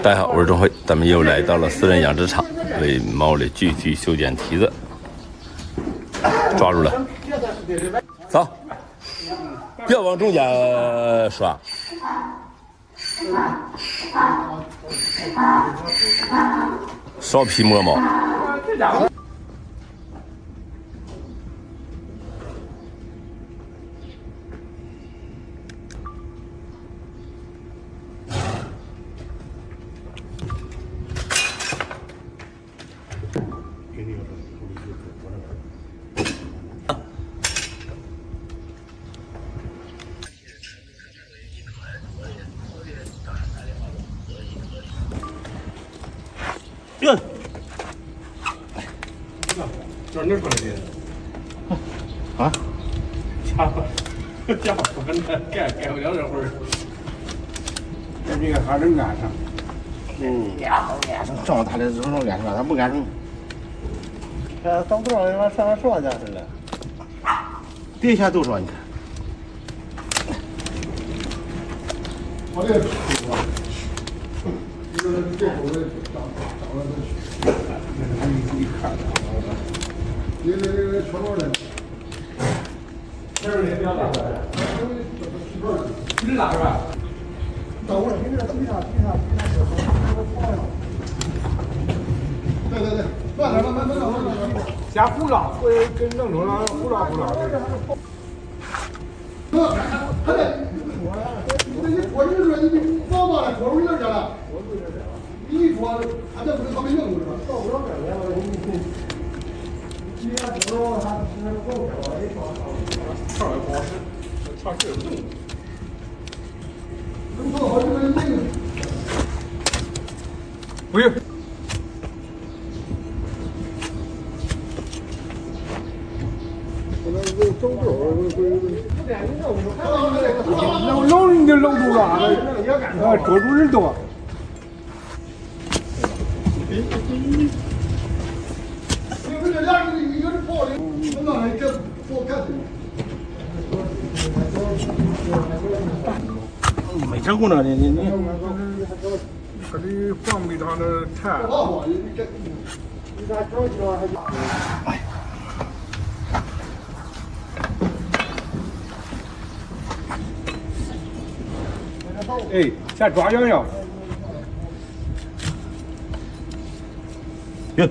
大家好，我是中辉，咱们又来到了私人养殖场，为毛驢继续修剪蹄子，抓住了，走，别往中间刷。少皮磨毛。哟，这哪过来的？啊？家伙干不了这会儿。这个还真安上。这么大的这种安上，他不安上。这等不着，他妈上说去似的。底下都说你看。我这个这口子长了这你看，这全多人。这是你比较大的，你是哪是吧？等会儿，你这踢上，对，慢，加胡辣，会跟弄成了胡辣的。他这，我一说你早把那锅味儿去了，你一说他这不是他们用的是吧？到不了这来了，你看这个他是够了，跳也不好使，跳这不动。能做好这个硬。不用。老人家搂住了，捉住人多。因为这俩人一个是跑的，那还这多干的。没成功呢，你。他的防备他的菜。哎。哎，先抓痒痒。哟，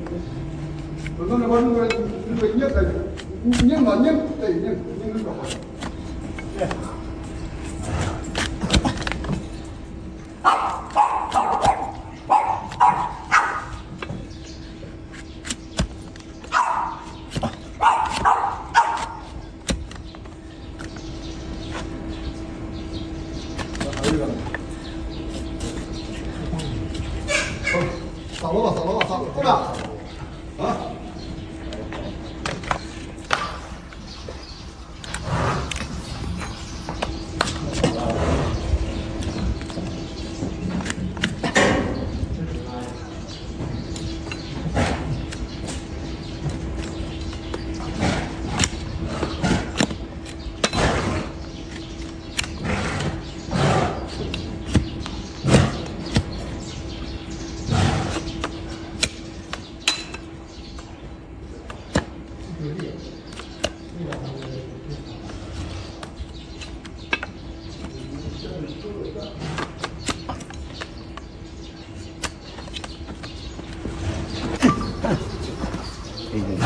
我刚才把那个拧开，拧吧，对，拧着抓。扫了吧，够了，啊！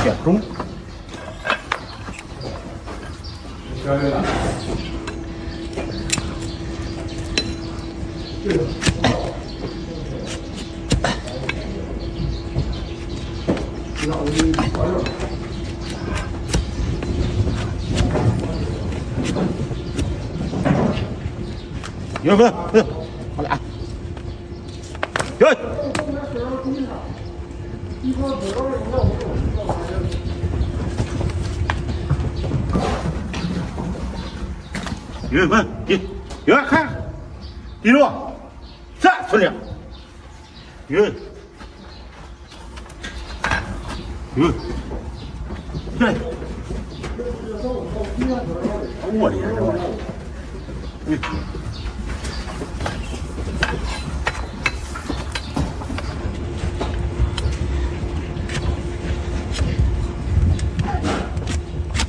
选中。可以了。对了。然后你抓住。有分，好俩。有。有分，有看，记住，站村长，有，对。我的是吧？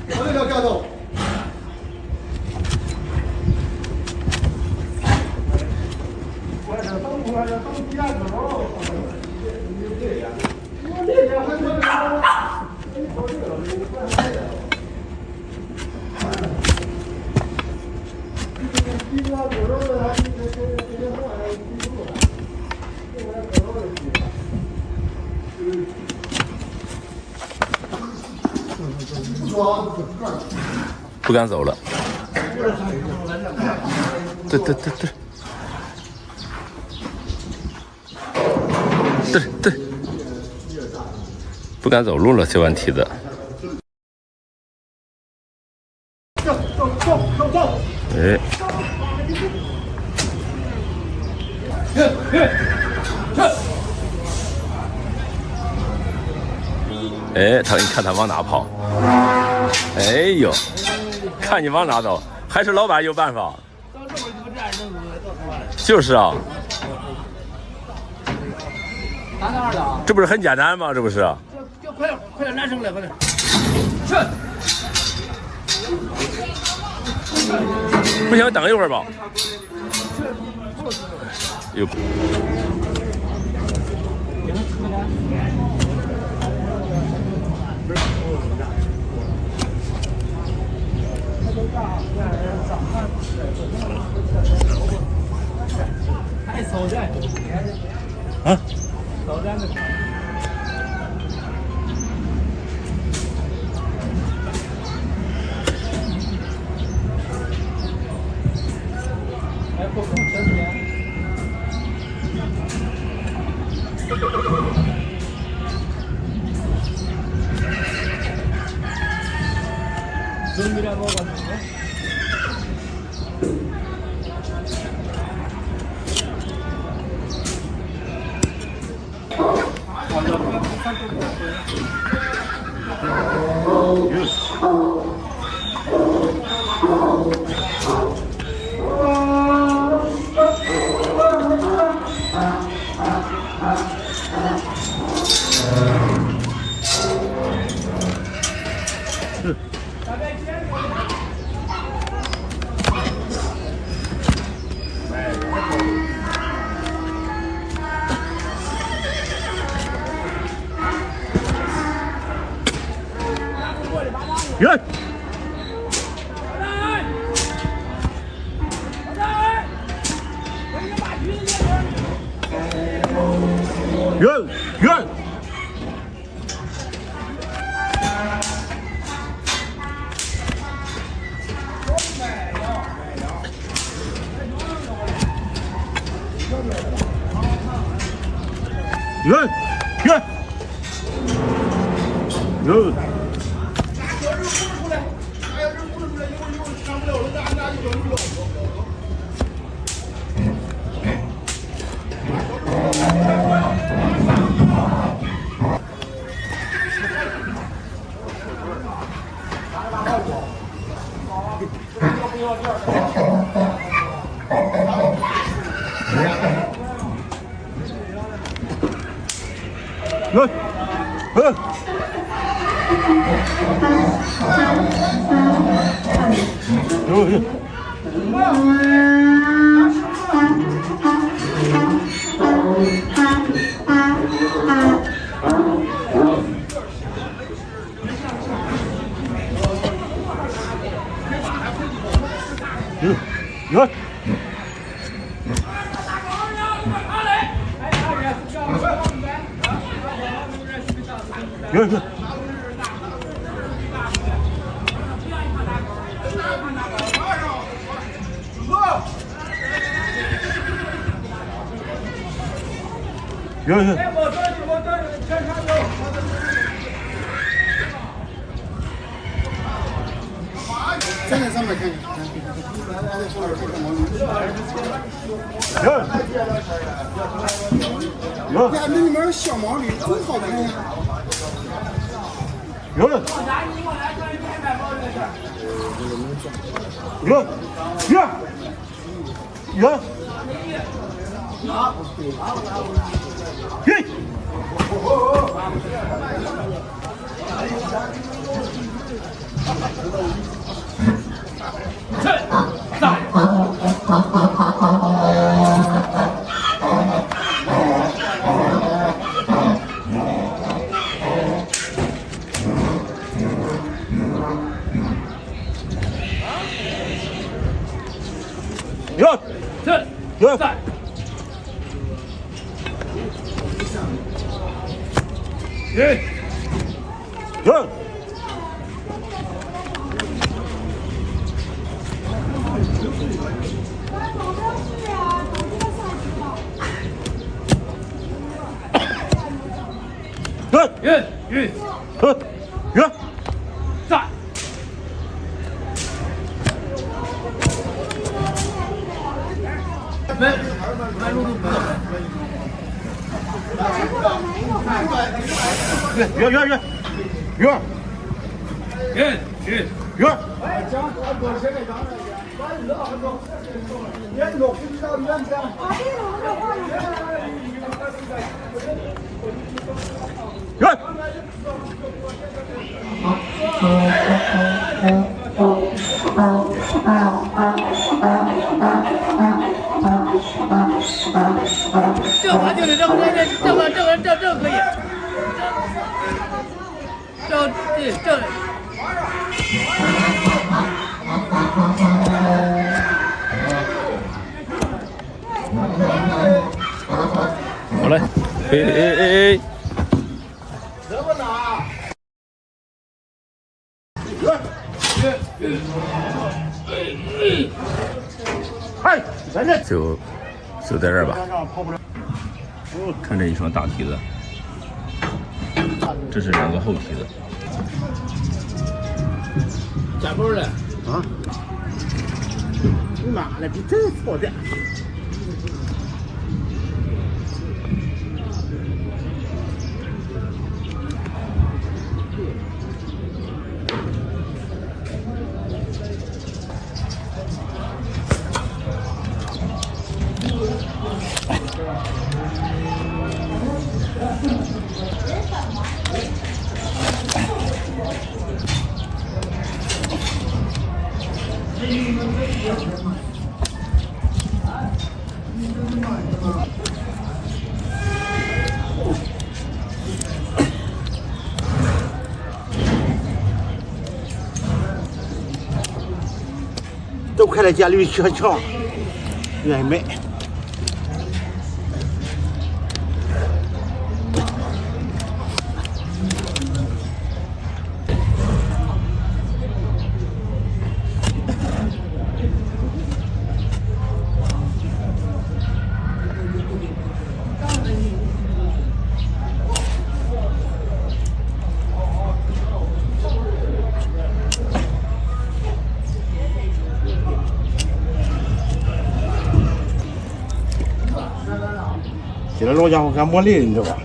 我这条架走。不敢走了。对对对对。对对。不敢走路了，修完蹄子。走走走走走。哎。哎，你看他往哪跑？哎呦，看你往哪走，还是老板有办法。就是啊。这不是很简单吗？这不是？就快点拿上来，快点。不行，等一会儿吧。有。太骚的。啊？骚的。哎，不空车间。准备了我吧。人，人，站在上面看看。呀，那里面小毛驴真好看呀。这环境里，这可以，这。好嘞，哎，怎么拿？哎，在这就在这儿吧。看这一双大蹄子，这是2个后蹄子。加包了啊！你妈的，比真错的。都快在家里学桥，愿意买。现在老家伙干磨累，你知道吧？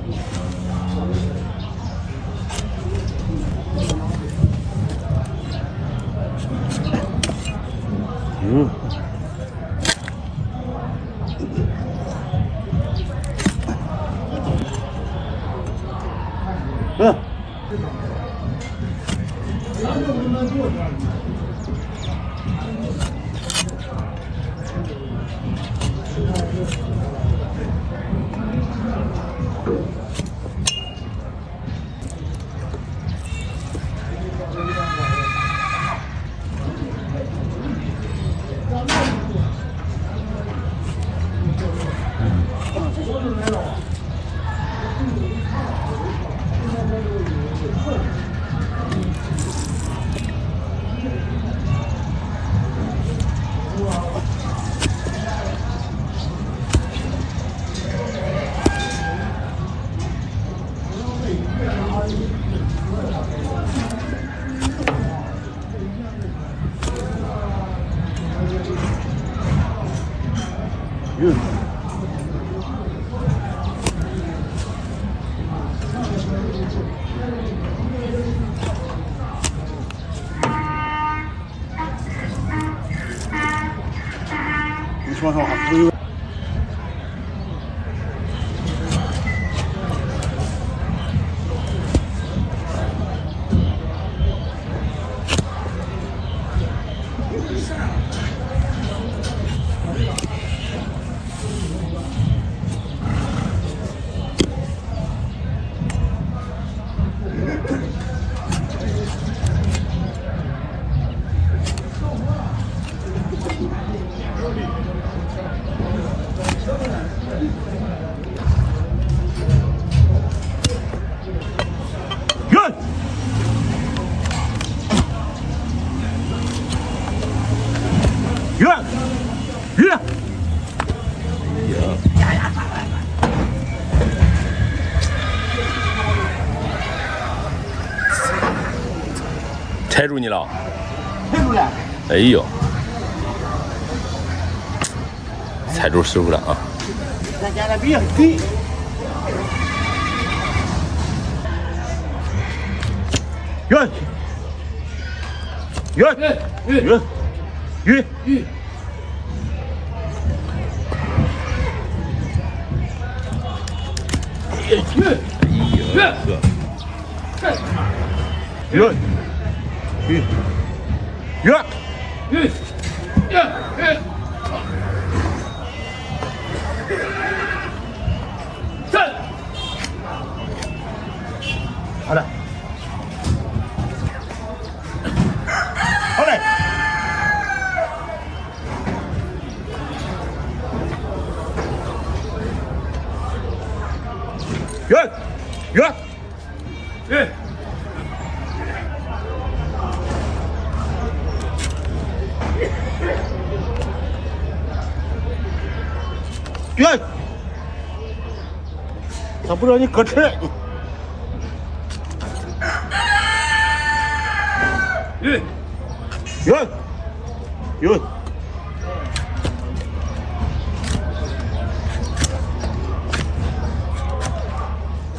说实话，不有。踩住你了！踩住了！哎呦，踩住师傅了啊！咱家的比较低。远，远，远，远，远，远。好嘞，好嘞，远，远，远。远，他不让你搁吃。远，远，远，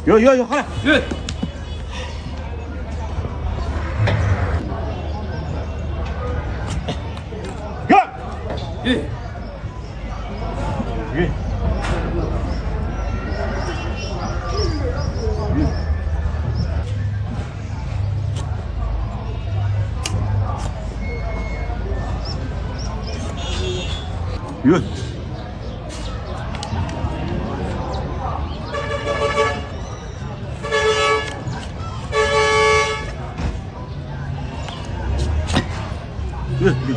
远，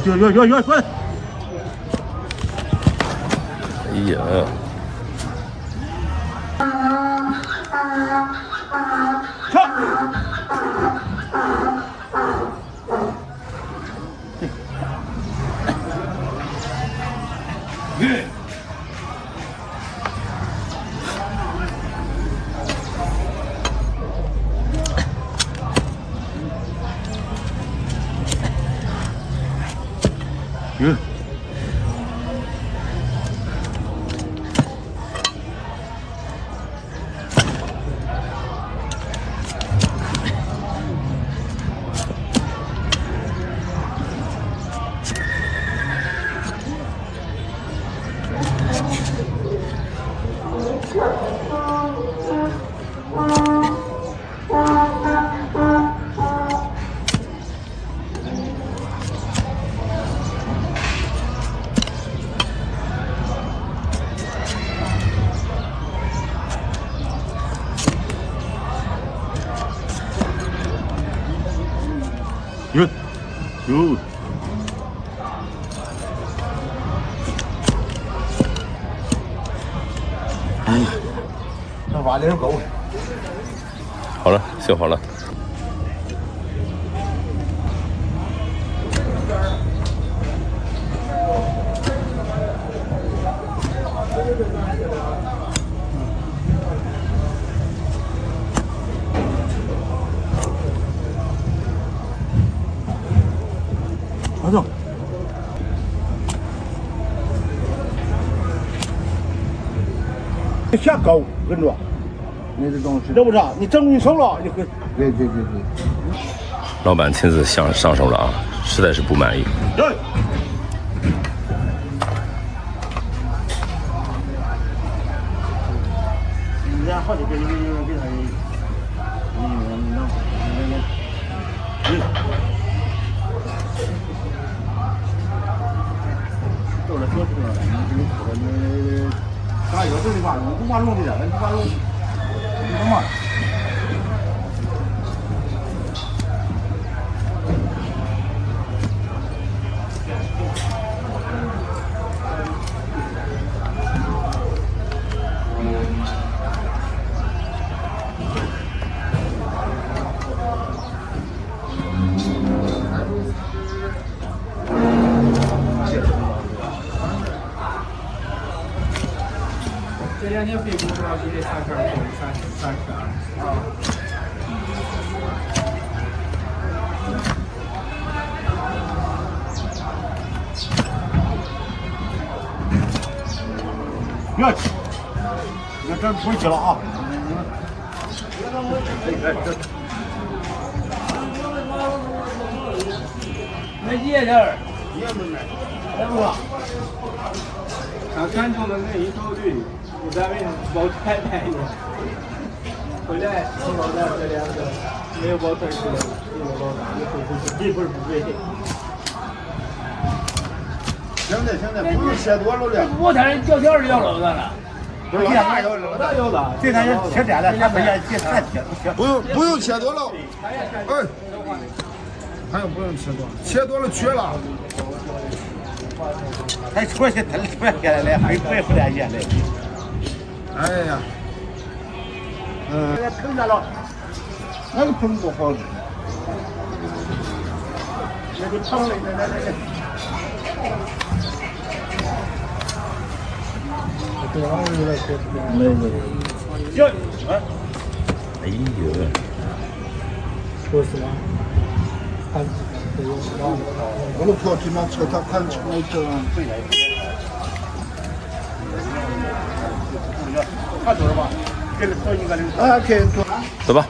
好了，远，远，远。远，远！哎呀！哟，哎呀，那挖的够。好了，修好了。好走。下高跟着，那是东西，知不知道？你整住你手了，你可对。老板亲自上手了啊，实在是不满意。对。好几个给他到了说出来了，你说你啥有这的话，你不管弄的了，你不管弄，你干嘛？这2年肺部主要比这3圈多32啊。别去，你这不去了啊！那野点儿，也没买，来不了。上传统的那一头队，咱们包太太的，回来碰到咱这2个没有包团式的，没有包大，一会儿不对。现在不用切多了了。我天，条条是要老大了。不是老大要老大有了，这咱就切点了，他们也切太切。不用切多了，哎，还用不用切多？切多了缺了。还出去他出下来了，还白不点钱嘞。哎呀，现在碰见了，那个碰不好的，那个碰了那。没。哟，哎呦，说什么？我都跑去那车他看出来这样。看多少吧？给了好几个人。啊，可以。走吧。